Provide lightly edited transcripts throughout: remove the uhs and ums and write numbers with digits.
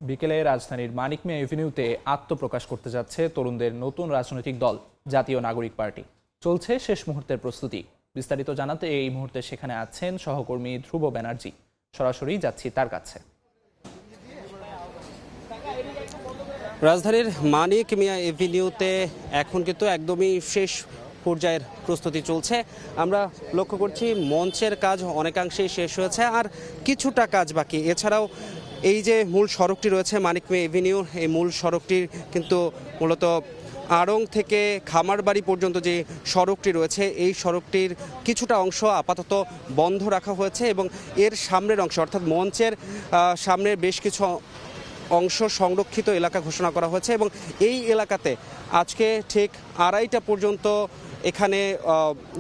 বিকেলে রাজধানীর মানিক মিয়া এভিনিউতে আত্মপ্রকাশ করতে যাচ্ছে তরুণদের নতুন রাজনৈতিক দল জাতীয় নাগরিক পার্টি। চলছে শেষ মুহূর্তের প্রস্তুতি। বিস্তারিত জানাতে এই মুহূর্তে সেখানে আছেন সহকর্মী ধ্রুব ব্যানার্জি। সরাসরি যাচ্ছি তার কাছে। রাজধানীর মানিক মিয়া এভিনিউতে এখন কিন্তু একদমই শেষ পর্যায়ের প্রস্তুতি চলছে। আমরা লক্ষ্য করছি মঞ্চের কাজ অনেকাংশেই শেষ হয়েছে, আর কিছুটা কাজ বাকি। এছাড়াও এই যে মূল সড়কটি রয়েছে মানিক মিয়া এভিনিউ, এই মূল সড়কটির কিন্তু মূলত আড়ং থেকে খামারবাড়ি পর্যন্ত যে সড়কটি রয়েছে এই সড়কটির কিছুটা অংশ আপাতত বন্ধ রাখা হয়েছে এবং এর সামনের অংশ অর্থাৎ মঞ্চের সামনের বেশ কিছু অংশ সংরক্ষিত এলাকা ঘোষণা করা হয়েছে এবং এই এলাকাতে আজকে ঠিক 2:30টা পর্যন্ত এখানে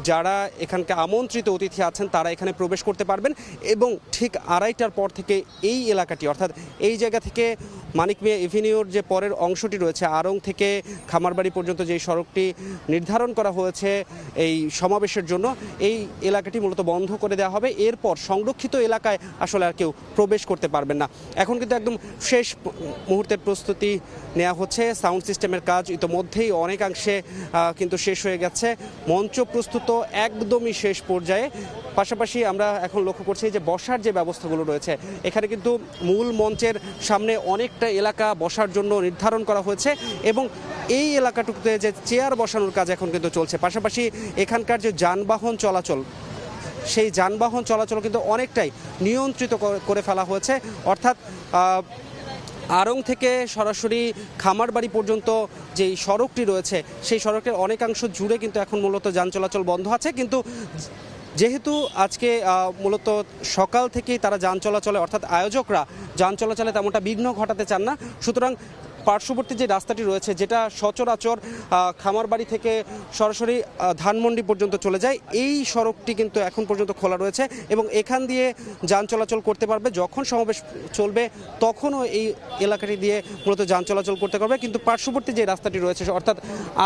যারা এখানকার আমন্ত্রিত অতিথি আছেন তারা এখানে প্রবেশ করতে পারবেন এবং ঠিক 2:30টার পর থেকে এই এলাকাটি অর্থাৎ এই জায়গা থেকে মানিক মিয়া এভিনিউর যে পরের অংশটি রয়েছে আড়ং থেকে খামারবাড়ি পর্যন্ত যে সড়কটি নির্ধারণ করা হয়েছে এই সমাবেশের জন্য, এই এলাকাটি মূলত বন্ধ করে দেওয়া হবে। এরপর সংরক্ষিত এলাকায় আসলে আর কেউ প্রবেশ করতে পারবেন না। এখন কিন্তু একদম শেষ মুহূর্তের প্রস্তুতি নেওয়া হচ্ছে। সাউন্ড সিস্টেমের কাজ ইতোমধ্যেই অনেকাংশে কিন্তু শেষ হয়ে গেছে। মঞ্চ প্রস্তুত একদমই শেষ পর্যায়ে। পাশাপাশি আমরা এখন লক্ষ্য করছি যে বসার যে ব্যবস্থাগুলো রয়েছে এখানে কিন্তু মূল মঞ্চের সামনে অনেকটা এলাকা বসার জন্য নির্ধারণ করা হয়েছে এবং এই এলাকাটুকুতে যে চেয়ার বসানোর কাজ এখন কিন্তু চলছে। পাশাপাশি এখানকার যে যানবাহন চলাচল সেই যানবাহন চলাচল কিন্তু অনেকটাই নিয়ন্ত্রিত করে ফেলা হয়েছে। অর্থাৎ আড়ং থেকে সরাসরি খামারবাড়ি পর্যন্ত যেই সড়কটি রয়েছে সেই সড়কের অনেকাংশ জুড়ে কিন্তু এখন মূলত যান চলাচল বন্ধ আছে। কিন্তু যেহেতু আজকে মূলত সকাল থেকেই তারা যান চলাচলে অর্থাৎ আয়োজকরা যান চলাচলে তেমনটা বিঘ্ন ঘটাতে চান না, সুতরাং পার্শ্ববর্তী যে রাস্তাটি রয়েছে যেটা সচরাচর খামারবাড়ি থেকে সরাসরি ধানমন্ডি পর্যন্ত চলে যায় এই সড়কটি কিন্তু এখন পর্যন্ত খোলা রয়েছে এবং এখান দিয়ে যান চলাচল করতে পারবে। যখন সমাবেশ চলবে তখনও এই এলাকাটি দিয়ে মূলত যান চলাচল করতে পারবে। কিন্তু পার্শ্ববর্তী যে রাস্তাটি রয়েছে অর্থাৎ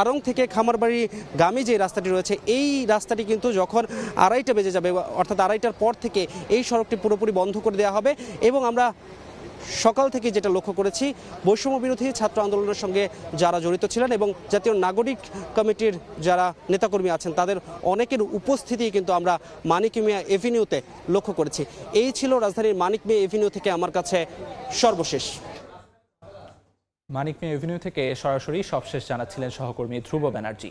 আড়ং থেকে খামারবাড়ি গামী যে রাস্তাটি রয়েছে এই রাস্তাটি কিন্তু যখন 2:30 বেজে যাবে অর্থাৎ 2:30টার পর থেকে এই সড়কটি পুরোপুরি বন্ধ করে দেওয়া হবে। এবং আমরা সকাল থেকে যেটা লক্ষ্য করেছি বৈষম্য বিরোধী ছাত্র আন্দোলনের সঙ্গে যারা জড়িত ছিলেন এবং জাতীয় নাগরিক কমিটির যারা নেতাকর্মী আছেন তাদের অনেকের উপস্থিতি কিন্তু আমরা মানিক মিয়া এভিনিউতে লক্ষ্য করেছি। এই ছিল রাজধানীর মানিক মিয়া এভিনিউ থেকে আমার কাছে সর্বশেষ। মানিক মিয়া এভিনিউ থেকে সরাসরি সবশেষ জানাচ্ছিলেন সহকর্মী ধ্রুব ব্যানার্জি।